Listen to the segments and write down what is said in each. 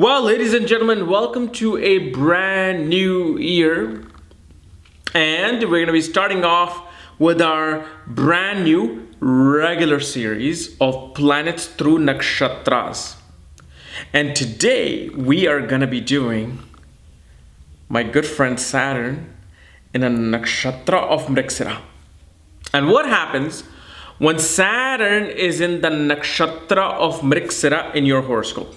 Well, ladies and gentlemen, welcome to a brand new year. And we're going to be starting off with our brand new regular series of planets through nakshatras. And today we are going to be doing my good friend Saturn in a nakshatra of Mrigashira. And what happens when Saturn is in the nakshatra of Mrigashira in your horoscope?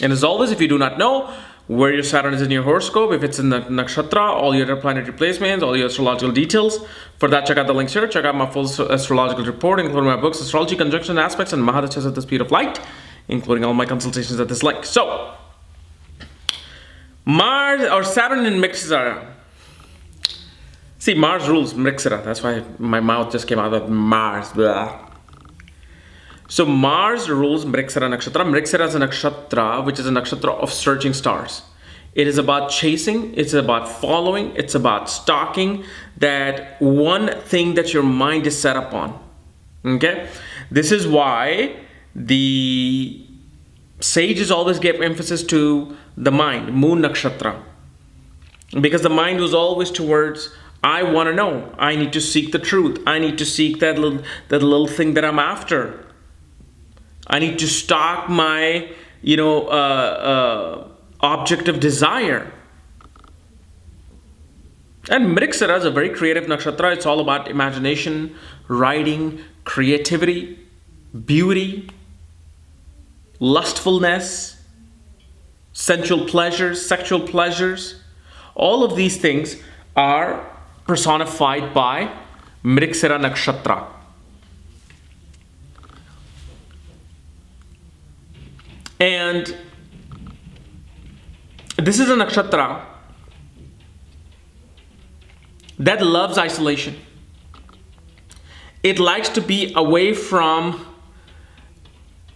And as always, if you do not know where your Saturn is in your horoscope, if it's in the nakshatra, all your planetary placements, all your astrological details, for that, check out the links here. Check out my full astrological report, including my books, Astrology, Conjunction Aspects, and Mahadashas at the Speed of Light, including all my consultations at this link. So, Mars or Saturn in Mrigashira. See, Mars rules Mrigashira. That's why my mouth just came out of Mars. Blah. So Mars rules Mrigashira nakshatra. Mrigashira is a nakshatra, which is a nakshatra of searching stars. It is about chasing, it's about following, it's about stalking that one thing that your mind is set up on. Okay? This is why the sages always give emphasis to the mind, moon nakshatra. Because the mind was always towards, I want to know, I need to seek the truth, I need to seek that little thing that I'm after. I need to stalk my, object of desire. And Mrigashira is a very creative nakshatra. It's all about imagination, writing, creativity, beauty, lustfulness, sensual pleasures, sexual pleasures. All of these things are personified by Mrigashira nakshatra. And this is a nakshatra that loves isolation. It likes to be away from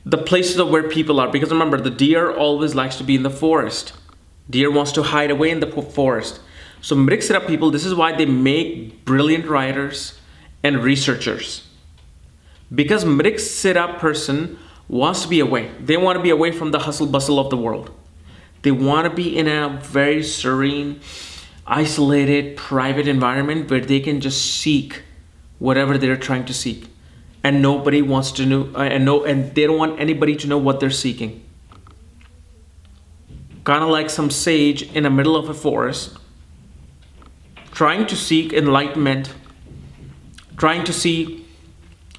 the places of where people are. Because remember, the deer always likes to be in the forest. Deer wants to hide away in the forest. So Mrigashira people, this is why they make brilliant writers and researchers. Because Mrigashira person wants to be away. They want to be away from the hustle bustle of the world. They want to be in a very serene, isolated, private environment where they can just seek whatever they're trying to seek. And nobody wants to know, and they don't want anybody to know what they're seeking. Kind of like some sage in the middle of a forest, trying to seek enlightenment, trying to see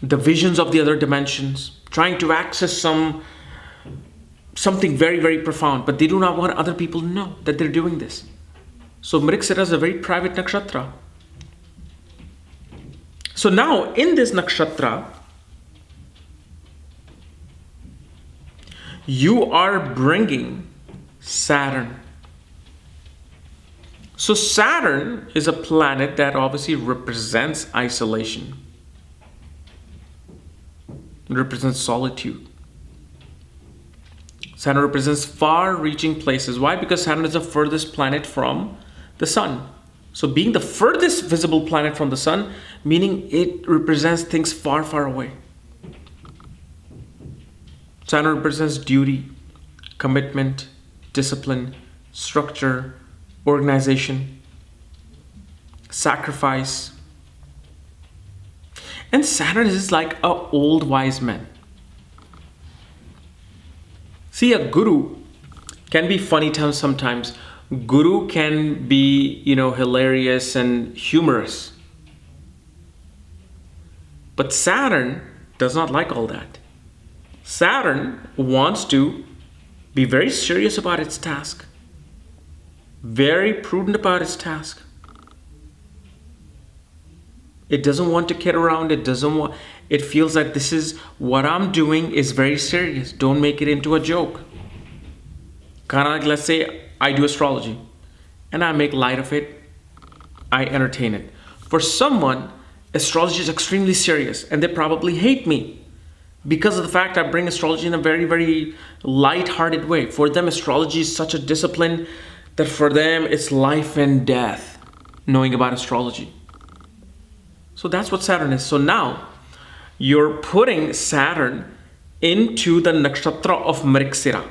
the visions of the other dimensions, trying to access something very, very profound, but they do not want other people to know that they're doing this. So Mrigashira is a very private nakshatra. So now in this nakshatra, you are bringing Saturn. So Saturn is a planet that obviously represents isolation. It represents solitude. Saturn represents far-reaching places. Why? Because Saturn is the furthest planet from the sun. So being the furthest visible planet from the sun, meaning it represents things far, far away. Saturn represents duty, commitment, discipline, structure, organization, sacrifice. And Saturn is like an old wise man. See, a guru can be funny sometimes. Guru can be, hilarious and humorous. But Saturn does not like all that. Saturn wants to be very serious about its task, very prudent about its task. It doesn't want to kid around. It feels like this is what I'm doing is very serious. Don't make it into a joke. Kind of like, let's say I do astrology and I make light of it. I entertain it. For someone, astrology is extremely serious and they probably hate me because of the fact I bring astrology in a very, very light-hearted way. For them, astrology is such a discipline that for them it's life and death knowing about astrology. So that's what Saturn is. So now you're putting Saturn into the nakshatra of Mrigashira.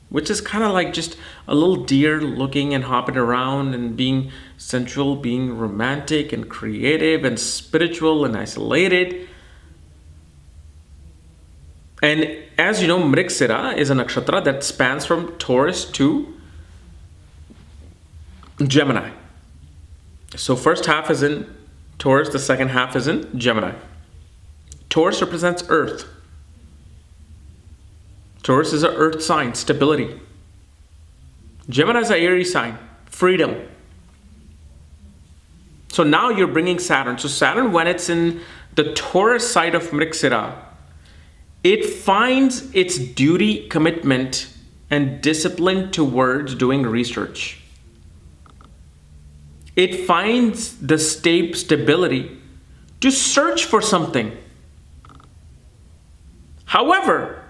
which is kind of like just a little deer looking and hopping around and being sensual, being romantic and creative and spiritual and isolated. And as you know, Mrigashira is a nakshatra that spans from Taurus to Gemini. So first half is in Taurus, the second half is in Gemini. Taurus represents Earth. Taurus is an Earth sign, stability. Gemini is an Aries sign, freedom. So now you're bringing Saturn. So Saturn, when it's in the Taurus side of Mrigashira, it finds its duty, commitment, and discipline towards doing research. It finds the stability to search for something. However,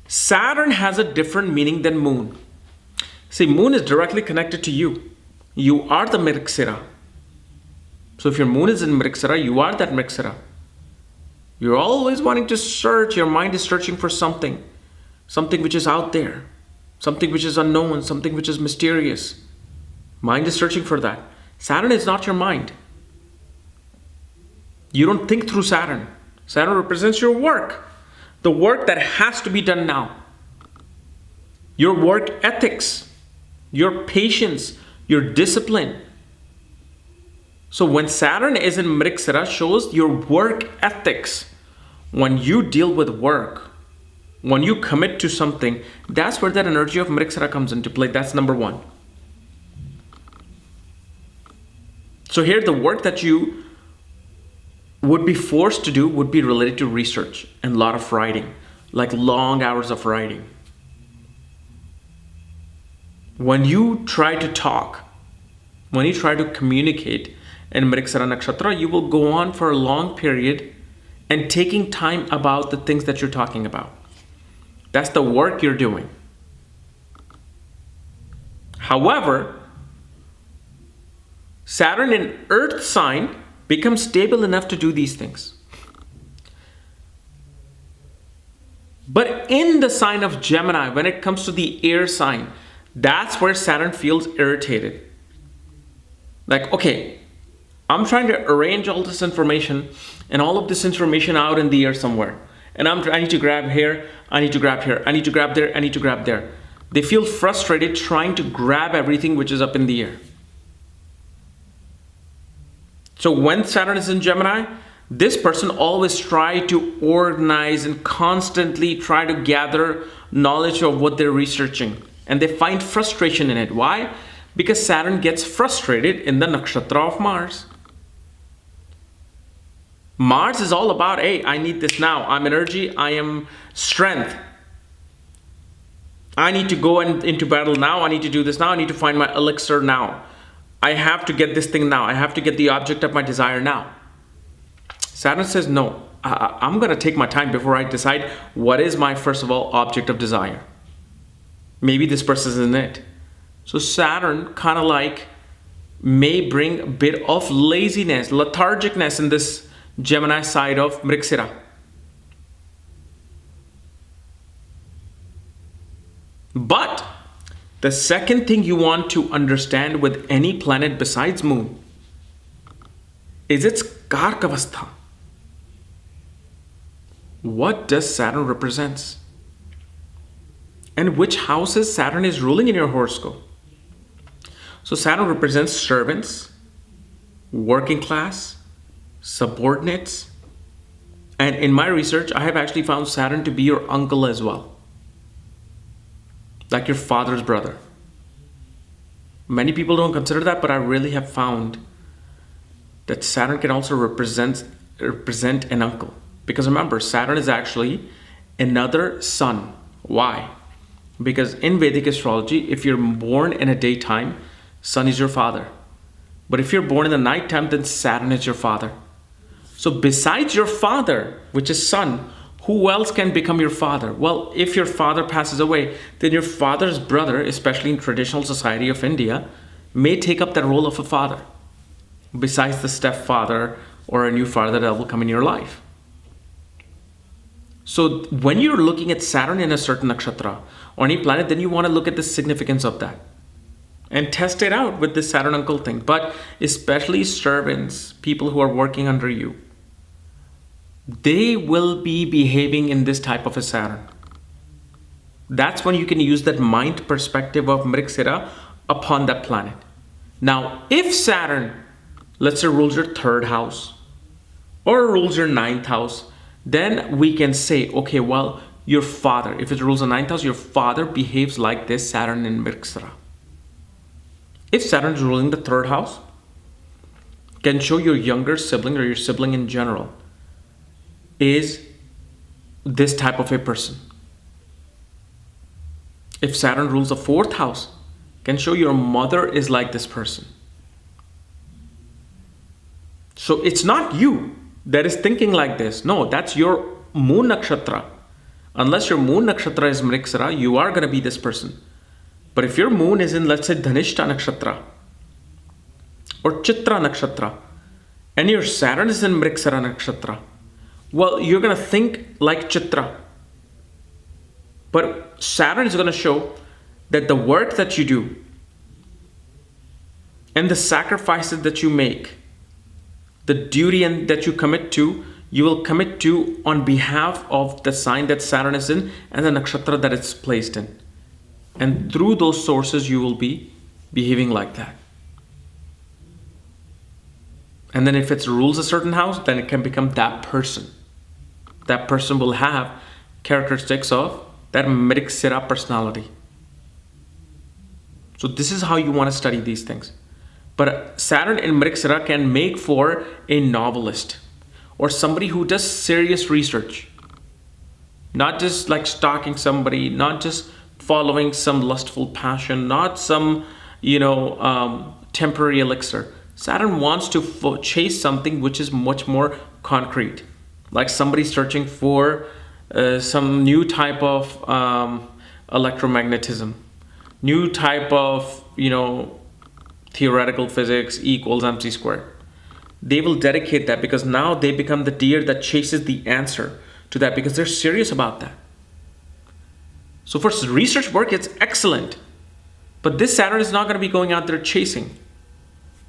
Saturn has a different meaning than Moon. See, Moon is directly connected to you. You are the Mrigashira. So if your Moon is in Mrigashira, you are that Mrigashira. You're always wanting to search. Your mind is searching for something. Something which is out there. Something which is unknown. Something which is mysterious. Mind is searching for that. Saturn is not your mind. You don't think through Saturn. Saturn represents your work. The work that has to be done now. Your work ethics. Your patience. Your discipline. So when Saturn is in Mrigashira, shows your work ethics. When you deal with work, when you commit to something, that's where that energy of Mrigashira comes into play. That's number one. So here the work that you would be forced to do would be related to research and a lot of writing, like long hours of writing. When you try to talk, when you try to communicate in Mrigashira Nakshatra, you will go on for a long period and taking time about the things that you're talking about. That's the work you're doing. However, Saturn in Earth sign becomes stable enough to do these things. But in the sign of Gemini, when it comes to the air sign, that's where Saturn feels irritated. Like, okay, I'm trying to arrange all this information and all of this information out in the air somewhere. And I need to grab here, I need to grab here, I need to grab there, I need to grab there. They feel frustrated trying to grab everything which is up in the air. So when Saturn is in Gemini, this person always try to organize and constantly try to gather knowledge of what they're researching. And they find frustration in it. Why? Because Saturn gets frustrated in the nakshatra of Mars. Mars is all about, hey, I need this now. I'm energy, I am strength. I need to go into battle now. I need to do this now. I need to find my elixir now. I have to get this thing now. I have to get the object of my desire now. Saturn says, no, I'm going to take my time before I decide what is my, first of all, object of desire. Maybe this person isn't it. So Saturn kind of like may bring a bit of laziness, lethargicness in this Gemini side of Mrigashira. But the second thing you want to understand with any planet besides Moon is its Karkavastha. What does Saturn represent? And which houses Saturn is ruling in your horoscope? So Saturn represents servants, working class, subordinates. And in my research, I have actually found Saturn to be your uncle as well. Like your father's brother. Many people don't consider that, but I really have found that Saturn can also represent an uncle. Because remember, Saturn is actually another sun. Why? Because in Vedic astrology, if you're born in a daytime, Sun is your father. But if you're born in the nighttime, then Saturn is your father. So besides your father, which is Sun, who else can become your father? Well, if your father passes away, then your father's brother, especially in traditional society of India, may take up that role of a father, besides the stepfather or a new father that will come in your life. So when you're looking at Saturn in a certain nakshatra or any planet, then you want to look at the significance of that and test it out with this Saturn uncle thing. But especially servants, people who are working under you, they will be behaving in this type of a Saturn. That's when you can use that mind perspective of Mrigashira upon that planet. Now, if Saturn, let's say, rules your third house or rules your ninth house, then we can say, okay, well, your father, if it rules the ninth house, your father behaves like this Saturn in Mrigashira. If Saturn is ruling the third house, can show your younger sibling or your sibling in general is this type of a person. If Saturn rules the fourth house, can show your mother is like this person. So it's not you that is thinking like this. No, that's your moon nakshatra. Unless your moon nakshatra is Mrigashira, you are going to be this person. But if your moon is in, let's say, Dhanishta nakshatra or Chitra nakshatra, and your Saturn is in Mrigashira nakshatra, well, you're going to think like Chitra. But Saturn is going to show that the work that you do and the sacrifices that you make, the duty and that you commit to, you will commit to on behalf of the sign that Saturn is in and the nakshatra that it's placed in. And through those sources, you will be behaving like that. And then if it rules a certain house, then it can become that person. That person will have characteristics of that Mrigashira personality. So this is how you want to study these things. But Saturn in Mrigashira can make for a novelist or somebody who does serious research. Not just like stalking somebody, not just following some lustful passion, not some, temporary elixir. Saturn wants to chase something which is much more concrete. Like somebody searching for some new type of electromagnetism, new type of, theoretical physics equals mc squared. They will dedicate that because now they become the deer that chases the answer to that because they're serious about that. So for research work, it's excellent. But this Saturn is not going to be going out there chasing,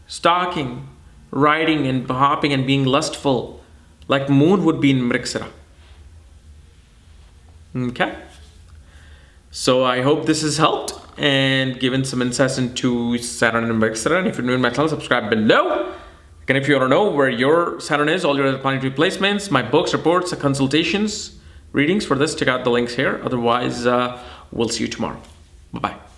stalking, riding and hopping and being lustful like moon would be in Mrigashira. Okay. So I hope this has helped and given some insights into Saturn and Mrigashira. And if you're new in my channel, subscribe below. And if you want to know where your Saturn is, all your planetary placements, my books, reports, consultations, readings for this, check out the links here. Otherwise, we'll see you tomorrow. Bye-bye.